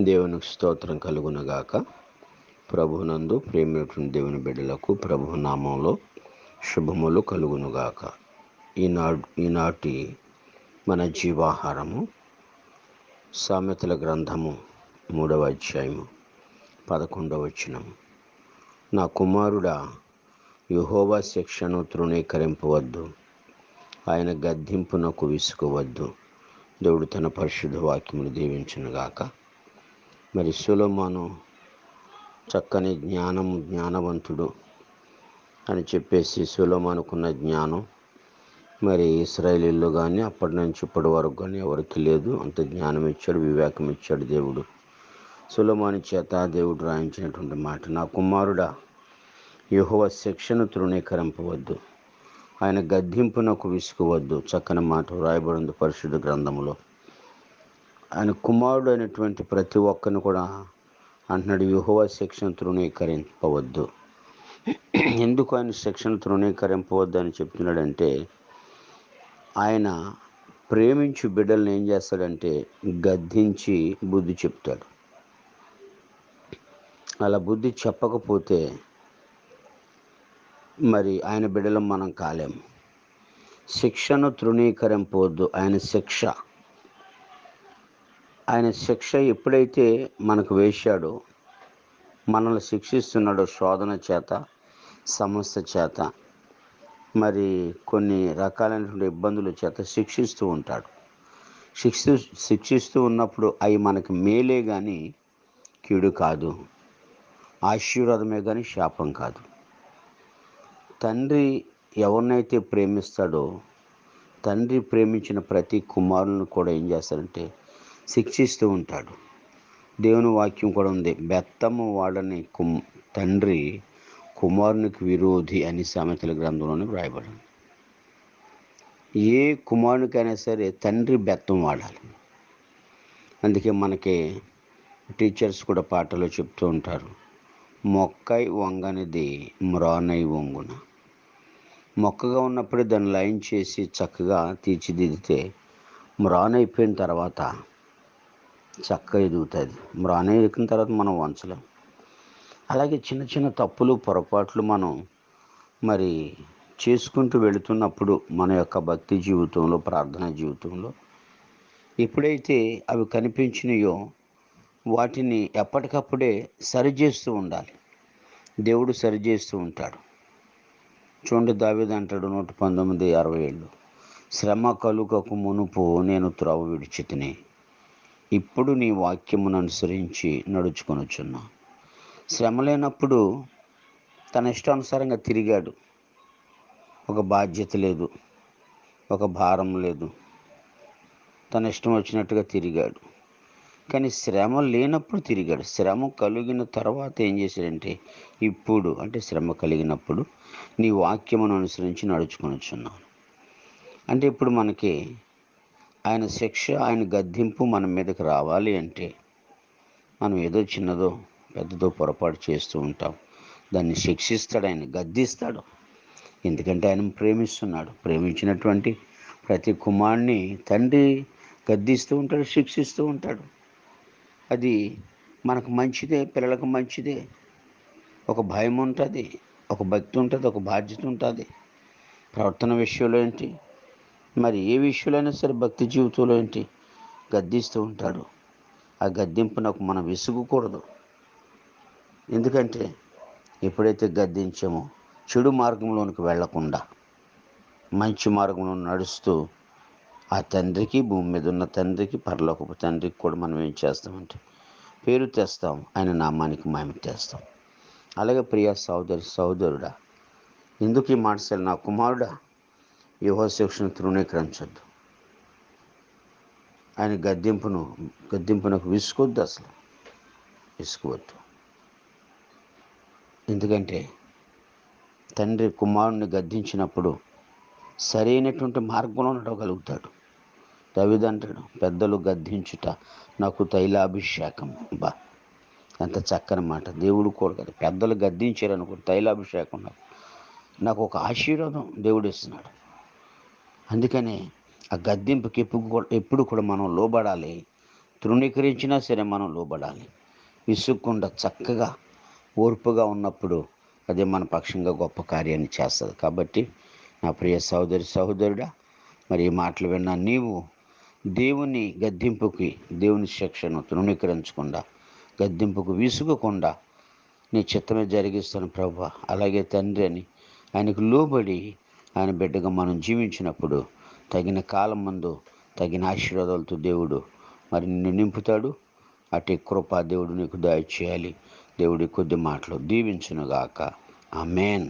దేవునికి స్తోత్రం కలుగునగాక. ప్రభునందు ప్రేమైనటువంటి దేవుని బిడ్డలకు ప్రభు నామంలో శుభములు కలుగునుగాక. ఈనాటి మన జీవాహారము సామెతల గ్రంథము 3వ అధ్యాయము 11వ వచనము. నా కుమారుడా, యెహోవా శిక్షను తృణీకరింపవద్దు, ఆయన గద్దింపునకు విసుకవద్దు. దేవుడు తన పరిశుద్ధ వాక్యమును దీవించునుగాక. మరి సొలొమోను చక్కని జ్ఞానవంతుడు అని చెప్పేసి సొలొమోనుకున్న జ్ఞానం మరి ఇశ్రాయేలీల్లో కానీ అప్పటి నుంచి ఇప్పటి వరకు కానీ ఎవరికి లేదు. అంత జ్ఞానం ఇచ్చాడు, వివేకం ఇచ్చాడు దేవుడు. సొలొమోను చేత దేవుడు రాయించినటువంటి మాట, నా కుమారుడా, యెహోవా శిక్షను తృణీకరింపవద్దు, ఆయన గద్దింపునకు విసుకవద్దు. చక్కని మాట రాయబడింది పరిశుద్ధ గ్రంథంలో. ఆయన కుమారుడు అయినటువంటి ప్రతి ఒక్కరిని కూడా అంటున్నాడు, యెహోవా శిక్షను తృణీకరింపవద్దు. ఎందుకు ఆయన శిక్షను తృణీకరింపవద్దు అని చెప్తున్నాడంటే, ఆయన ప్రేమించు బిడ్డలను ఏం చేస్తాడంటే గద్దించి బుద్ధి చెప్తాడు. అలా బుద్ధి చెప్పకపోతే మరి ఆయన బిడ్డలం మనం కాలేము. శిక్షను తృణీకరింపవద్దు. ఆయన శిక్ష ఎప్పుడైతే మనకు వేశాడో, మనల్ని శిక్షిస్తున్నాడో, శోధన చేత, సమస్య చేత, మరి కొన్ని రకాలైనటువంటి ఇబ్బందుల చేత శిక్షిస్తూ ఉంటాడు. శిక్షిస్తూ ఉన్నప్పుడు అవి మనకి మేలే కానీ కీడు కాదు, ఆశీర్వాదమే కానీ శాపం కాదు. తండ్రి ఎవరినైతే ప్రేమిస్తాడో, తండ్రి ప్రేమించిన ప్రతి కుమారులను కూడా ఏం చేస్తాడంటే శిక్షిస్తూ ఉంటాడు. దేవుని వాక్యం కూడా ఉంది, బెత్తము వాడని తండ్రి కుమారునికి విరోధి అని సామెతల గ్రంథంలోనే వ్రాయబడింది. ఏ కుమారునికైనా సరే తండ్రి బెత్తం వాడాలి. అందుకే మనకి టీచర్స్ కూడా పాటలో చెప్తూ ఉంటారు, మొక్కై వంగనిది మ్రానై వంగున. మొక్కగా ఉన్నప్పుడే దాన్ని లైన్ చేసి చక్కగా తీర్చిదిద్దితే మ్రానైపోయిన తర్వాత చక్కగా ఎదుగుతుంది. మ్రాన ఎదిగిన తర్వాత మనం వంచలేం. అలాగే చిన్న చిన్న తప్పులు, పొరపాట్లు మనం మరి చేసుకుంటూ వెళుతున్నప్పుడు మన యొక్క భక్తి జీవితంలో, ప్రార్థనా జీవితంలో ఎప్పుడైతే అవి కనిపించినాయో వాటిని ఎప్పటికప్పుడే సరిచేస్తూ ఉండాలి. దేవుడు సరిచేస్తూ ఉంటాడు. చూడండి, దావీదు అంటాడు 119:67, శ్రమ కలుగకు మునుపు నేను త్రోవ విడిచితిని, ఇప్పుడు నీ వాక్యమును అనుసరించి నడుచుకొనుచున్నా. శ్రమ లేనప్పుడు తన ఇష్టానుసారంగా తిరిగాడు. ఒక బాధ్యత లేదు, ఒక భారం లేదు, తన ఇష్టం వచ్చినట్టుగా తిరిగాడు. కానీ శ్రమ లేనప్పుడు తిరిగాడు. శ్రమ కలిగిన తర్వాత ఏం చేశాడంటే, ఇప్పుడు అంటే శ్రమ కలిగినప్పుడు నీ వాక్యమును అనుసరించి నడుచుకొనుచున్నాను. అంటే ఇప్పుడు మనకి ఆయన శిక్ష, ఆయన గద్దింపు మన మీదకి రావాలి అంటే మనం ఏదో చిన్నదో పెద్దదో పొరపాటు చేస్తూ ఉంటాం. దాన్ని శిక్షిస్తాడు, ఆయన గద్దిస్తాడు. ఎందుకంటే ఆయన ప్రేమిస్తున్నాడు. ప్రేమించినటువంటి ప్రతి కుమారుని తండ్రి గద్దిస్తూ ఉంటాడు, శిక్షిస్తూ ఉంటాడు. అది మనకు మంచిదే, పిల్లలకు మంచిదే. ఒక భయం ఉంటుంది, ఒక భక్తి ఉంటుంది, ఒక బాధ్యత ఉంటుంది. ప్రవర్తన విషయంలో ఏంటి, మరి ఏ విషయంలో అయినా సరే భక్తి జీవితంలో ఏంటి, గద్దిస్తూ ఉంటాడు. ఆ గద్దింపునకు మనం విసుగకూడదు. ఎందుకంటే ఎప్పుడైతే గద్దించామో చెడు మార్గంలోనికి వెళ్లకుండా మంచి మార్గంలో నడుస్తూ ఆ తండ్రికి, భూమి మీద ఉన్న తండ్రికి, పరలోకపు తండ్రికి కూడా మనం ఏం చేస్తామంటే పేరు తెస్తాం, ఆయన నామానికి మహిమ తెస్తాం. అలాగే ప్రియ సహోదరుడా, ఎందుకు ఈ మాటలు, నా కుమారుడా, యెహోవా శిక్షను తృణీకరించొద్దు, ఆయన గద్దింపునకు విసుకోవద్దు, అసలు విసుకోవద్దు. ఎందుకంటే తండ్రి కుమారుని గద్దించినప్పుడు సరైనటువంటి మార్గంలో నడవగలుగుతాడు. దావీదు అంటాడు, పెద్దలు గద్దించుట నాకు తైలాభిషేకం. ఎంత చక్కని మాట. దేవుడు కూడా కదా, పెద్దలు గద్దించారనుకో, తైలాభిషేకం నాకు ఒక ఆశీర్వాదం దేవుడు ఇస్తున్నాడు. అందుకనే ఆ గద్దింపుకి ఎప్పుడు కూడా మనం లోబడాలి. తృణీకరించినా సరే మనం లోబడాలి. విసుక్కుండా చక్కగా ఓర్పుగా ఉన్నప్పుడు అదే మన పక్షంగా గొప్ప కార్యాన్ని చేస్తుంది. కాబట్టి నా ప్రియ సహోదరుడా, మరి ఈ మాటలు విన్నా నీవు దేవుని గద్దింపుకి, దేవుని శిక్షను తృణీకరించకుండా, గద్దింపుకు విసుగకుండా నీ చిత్తమే జరిగిస్తాను ప్రభువా, అలాగే తండ్రి అని ఆయనకు లోబడి ఆయన బిడ్డగా మనం జీవించినప్పుడు తగిన కాలం ముందు తగిన ఆశీర్వాదాలతో దేవుడు మరి నిన్ను నింపుతాడు. అటు కృప దేవుడు నీకు దయచేయాలి. దేవుడి కొద్ది మాటలు దీవించునుగాక. ఆమేన్.